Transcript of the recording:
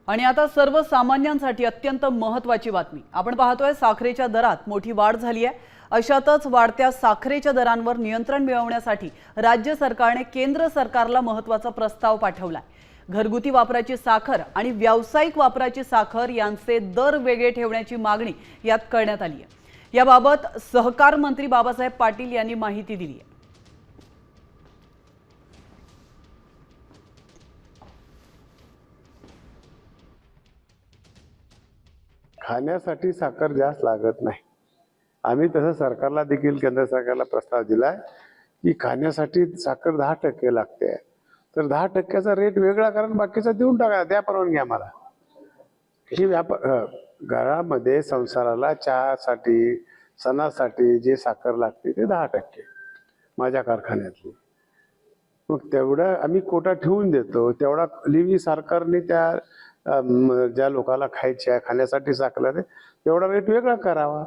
आणि आता सर्वसामान्यांसाठी अत्यंत महत्त्वाची बातमी आपण पाहतोय, साखरेच्या दरात मोठी वाढ झाली आहे। अशातच वाढत्या साखरेच्या दरांवर नियंत्रण मिळवण्यासाठी राज्य सरकारने केंद्र सरकारला महत्त्वाचा प्रस्ताव पाठवलाय। घरगुती वापराची साखर आणि व्यावसायिक वापराची साखर यांचे दर वेगळे ठेवण्याची मागणी यात करण्यात आली आहे। याबाबत सहकार मंत्री बाबासाहेब पाटील यांनी माहिती दिली आहे। खाण्यासाठी साखर जास्त लागत नाही। आम्ही तसं सरकारला देखील केंद्र सरकारला प्रस्ताव दिलाय की खाण्यासाठी साखर 10% लागते, तर 10%चा रेट वेगळा कारण बाकीचा देऊन टाका, द्या परवानगी आम्हाला। ही घरामध्ये संसाराला चहासाठी सणासाठी जे साखर लागते ते 10% माझ्या कारखान्यातली, मग तेवढा आम्ही कोटा ठेवून देतो। तेवढा लिव्ही सरकारने त्या ज्या लोकांना खाण्यासाठी साखर तेवढा रेट वेगळा करावा।